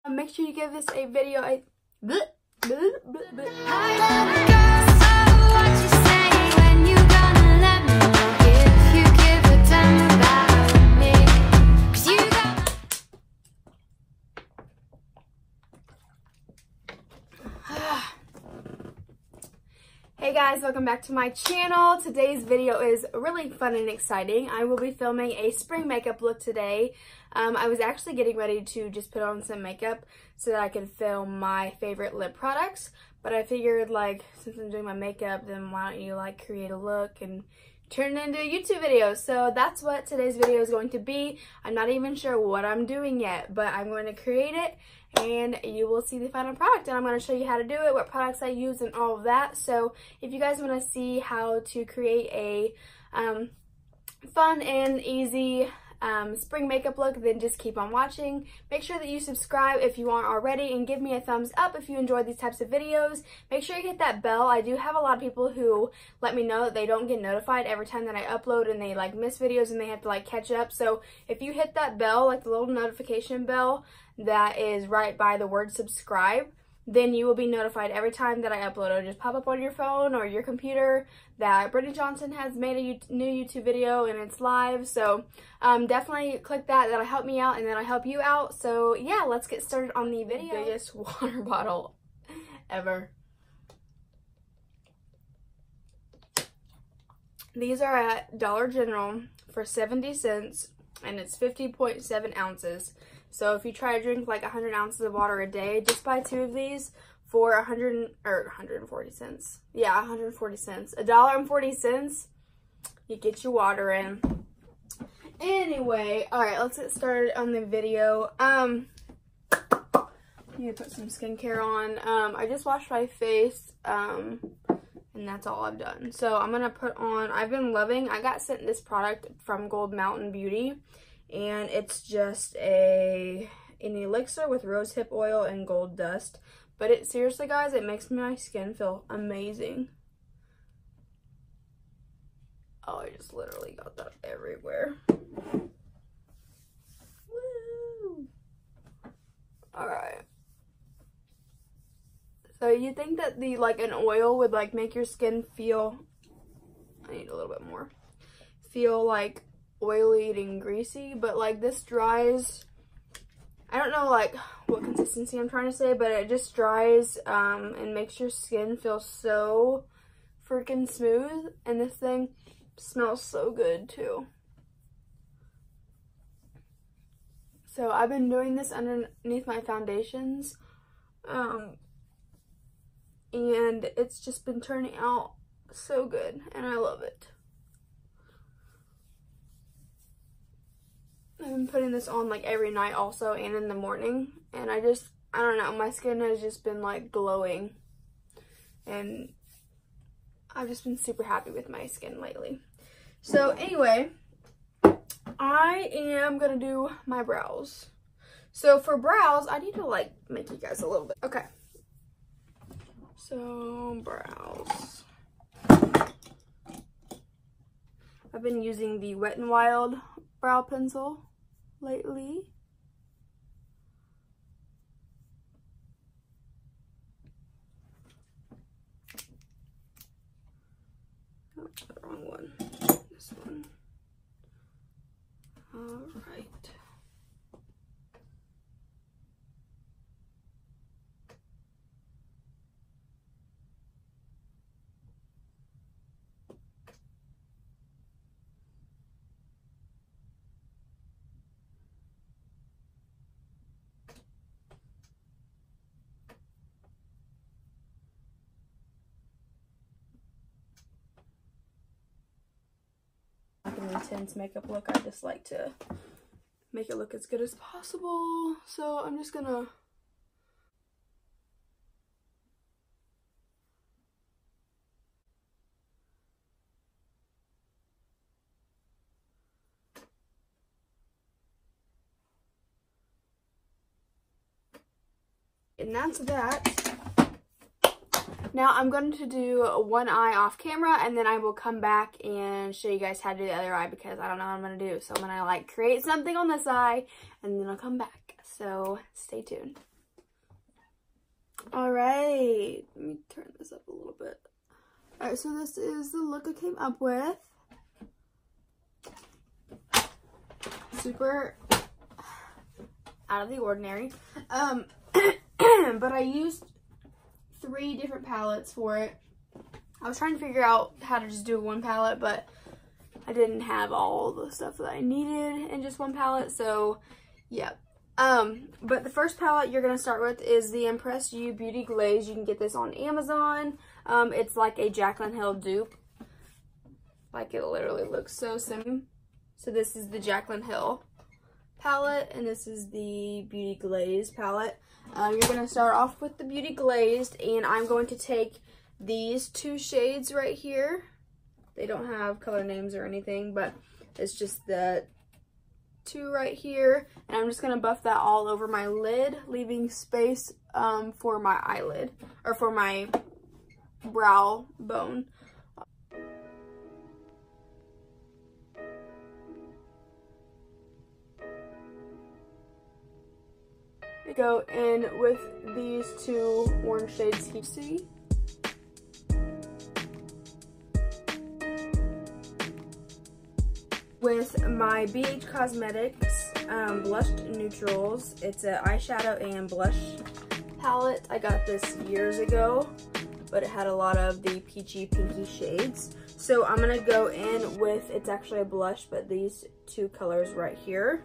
Make sure you give this a video a Hey guys, welcome back to my channel. Today's video is really fun and exciting. I will be filming a spring makeup look today. I was actually getting ready to just put on some makeup so that I could film my favorite lip products, but I figured, like, since I'm doing my makeup, then why don't you like create a look and turn it into a YouTube video. So that's what today's video is going to be. I'm not even sure what I'm doing yet, but I'm going to create it and you will see the final product, and I'm going to show you how to do it, what products I use, and all of that. So if you guys want to see how to create a fun and easy spring makeup look, then just keep on watching. Make sure that you subscribe if you aren't already, and give me a thumbs up if you enjoy these types of videos. Make sure you hit that bell. I do have a lot of people who let me know that they don't get notified every time that I upload, and they like miss videos and they have to like catch up. So if you hit that bell, like the little notification bell that is right by the word subscribe, then you will be notified every time that I upload. It'll just pop up on your phone or your computer that Brittany Johnson has made a new YouTube video and it's live. So definitely click that. That'll help me out and that'll help you out. So yeah, let's get started on the video. Biggest water bottle ever. These are at Dollar General for 70 cents and it's 50.7 ounces. So if you try to drink like 100 ounces of water a day, just buy 2 of these for 140 cents. Yeah, 140 cents. $1.40. You get your water in. Anyway, alright, let's get started on the video. I need to put some skincare on. I just washed my face, and that's all I've done. So I'm gonna put on, I got sent this product from Gold Mountain Beauty. And it's just an elixir with rosehip oil and gold dust. But it, seriously guys, it makes my skin feel amazing. Oh, I just literally got that everywhere. Woo! Alright. So you think that an oil would like make your skin feel, I need a little bit more, feel like oily and greasy, but like this dries, I don't know like what consistency I'm trying to say, but it just dries and makes your skin feel so freaking smooth, and this thing smells so good too. So I've been doing this underneath my foundations and it's just been turning out so good and I love it. I've been putting this on like every night also and in the morning, and I don't know, my skin has just been like glowing and I've just been super happy with my skin lately. So anyway, I am gonna do my brows. So for brows, I need to like make you guys a little bit, okay. So brows. I've been using the Wet n Wild brow pencil lately. Oh, the wrong one. This one. All right. An intense makeup look. I just like to make it look as good as possible. So I'm just gonna and that's that. Now I'm going to do one eye off camera, and then I will come back and show you guys how to do the other eye, because I don't know what I'm going to do. So I'm going to like create something on this eye and then I'll come back. So stay tuned. Alright, let me turn this up a little bit. Alright, so this is the look I came up with. Super out of the ordinary. But I used 3 different palettes for it. I was trying to figure out how to just do one palette, but I didn't have all the stuff that I needed in just one palette, so yeah. But the first palette you're gonna start with is the Impress You Beauty Glaze. You can get this on Amazon. It's like a Jaclyn Hill dupe. Like, it literally looks so similar. So this is the Jaclyn Hill palette, and this is the Beauty Glaze palette. You're gonna start off with the Beauty Glazed, and I'm going to take these 2 shades right here. They don't have color names or anything, but it's just the 2 right here, and I'm just gonna buff that all over my lid, leaving space for my eyelid, or for my brow bone. Go in with these 2 orange shades you see. With my BH Cosmetics Blush Neutrals. It's an eyeshadow and blush palette. I got this years ago, but it had a lot of the peachy pinky shades. So I'm gonna go in with, it's actually a blush, but these 2 colors right here.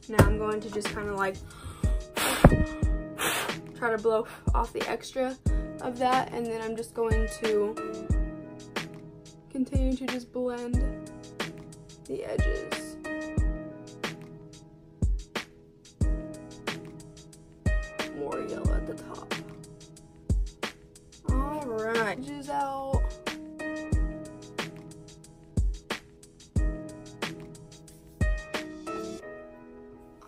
Now I'm going to just kind of like try to blow off the extra of that, and then I'm just going to continue to just blend the edges. More yellow at the top. Alright, edges out.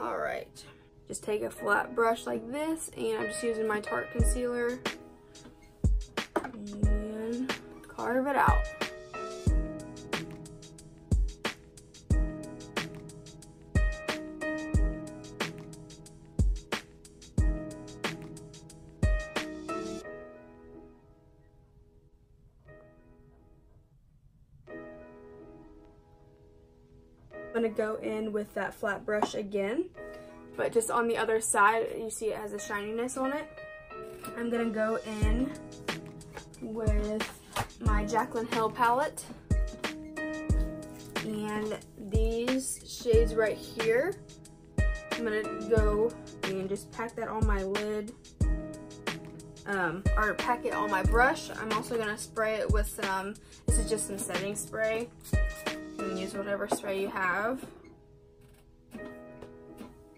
Alright, just take a flat brush like this, and I'm just using my Tarte concealer and carve it out. I'm going to go in with that flat brush again, but just on the other side, you see it has a shininess on it. I'm going to go in with my Jaclyn Hill palette, and these shades right here, I'm going to go and just pack that on my lid, or pack it on my brush. I'm also going to spray it with some, this is just some setting spray. You can use whatever spray you have.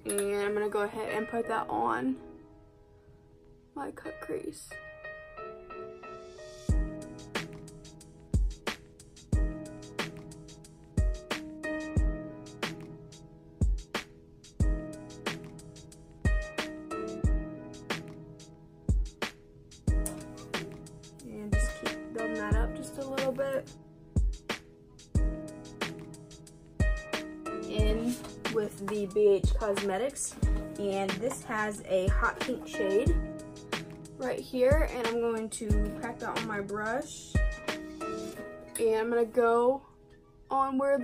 And I'm going to go ahead and put that on my cut crease. And just keep building that up just a little bit. In with the BH Cosmetics, and this has a hot pink shade right here, and I'm going to pack that on my brush, and I'm going to go on where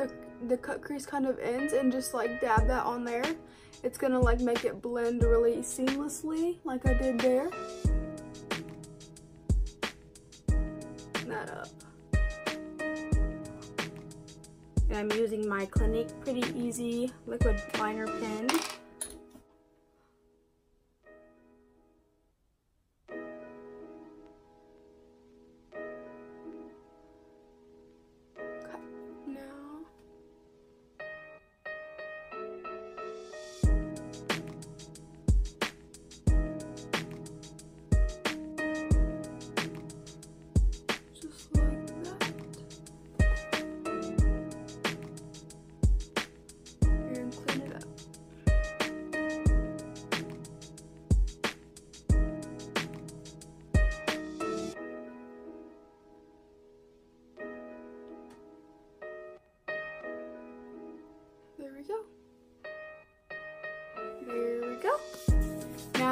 the cut crease kind of ends and just like dab that on there. It's going to like make it blend really seamlessly like I did there. That up. And I'm using my Clinique Pretty Easy liquid liner pen. Okay, now. Just like that. And clean it up.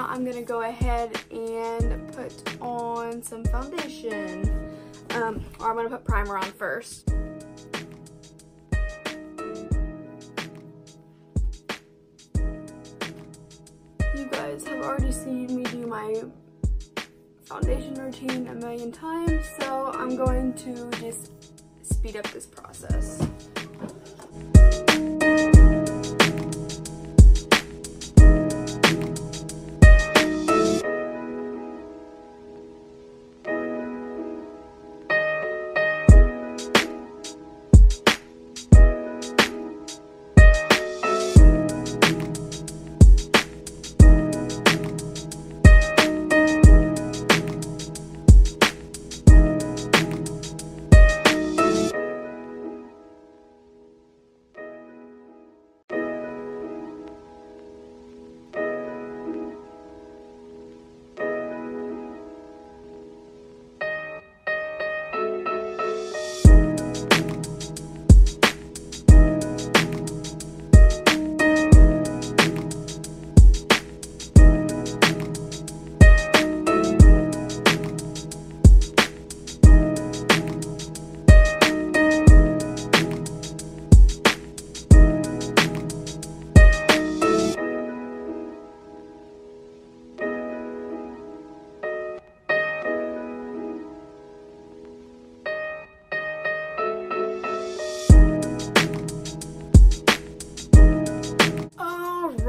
I'm gonna go ahead and put on some foundation. Or I'm gonna put primer on first. You guys have already seen me do my foundation routine a million times, so I'm going to just speed up this process.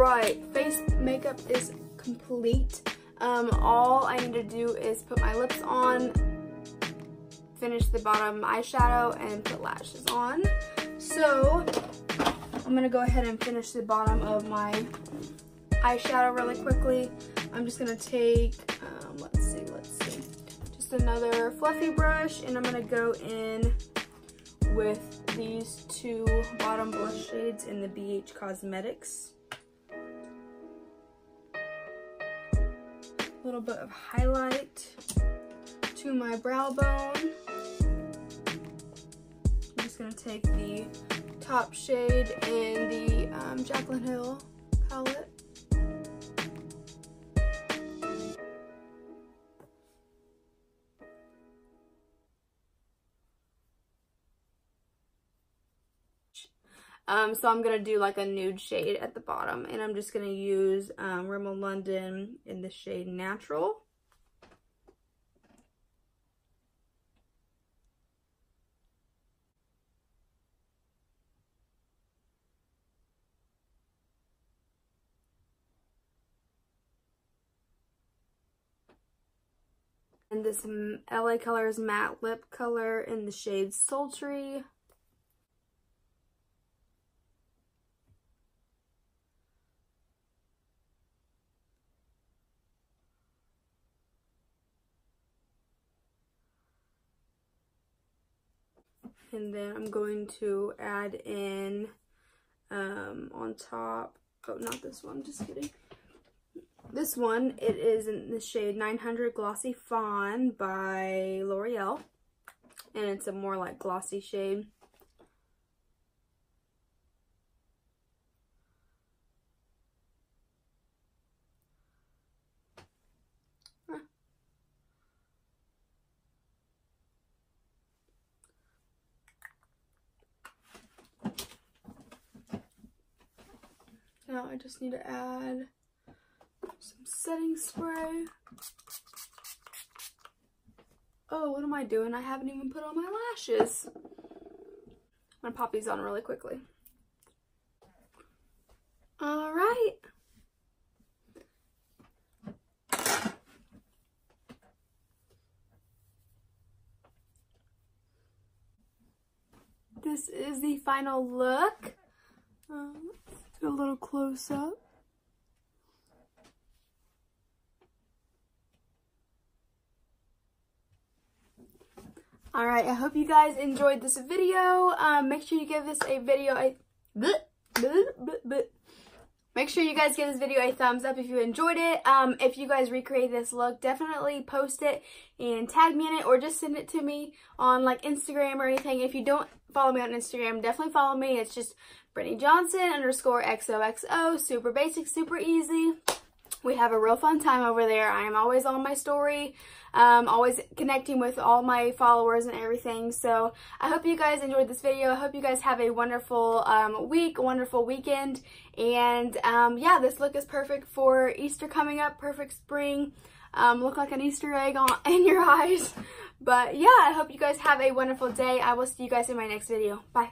Alright, face makeup is complete. All I need to do is put my lips on, finish the bottom eyeshadow, and put lashes on. So, I'm going to go ahead and finish the bottom of my eyeshadow really quickly. I'm just going to take, let's see, just another fluffy brush, and I'm going to go in with these two bottom blush shades in the BH Cosmetics. A little bit of highlight to my brow bone. I'm just going to take the top shade in the Jaclyn Hill palette. So I'm going to do like a nude shade at the bottom, and I'm just going to use Rimmel London in the shade Natural. And this LA Colors matte lip color in the shade Sultry. And then I'm going to add in on top, oh, not this one, just kidding. This one, it is in the shade 900 Glossy Fawn by L'Oreal. And it's a more like glossy shade. Now I just need to add some setting spray. Oh, what am I doing? I haven't even put on my lashes. I'm gonna pop these on really quickly. All right. This is the final look. A little close up. Alright, I hope you guys enjoyed this video. Make sure you give this a video a Make sure you guys give this video a thumbs up if you enjoyed it. If you guys recreate this look, definitely post it and tag me in it, or just send it to me on like Instagram or anything. If you don't follow me on Instagram, definitely follow me. It's just Brittany Johnson _XOXO. Super basic, super easy. We have a real fun time over there. I am always on my story, always connecting with all my followers and everything. So I hope you guys enjoyed this video. I hope you guys have a wonderful week, a wonderful weekend. And yeah, this look is perfect for Easter coming up, perfect spring. Look like an Easter egg in your eyes. But yeah, I hope you guys have a wonderful day. I will see you guys in my next video. Bye.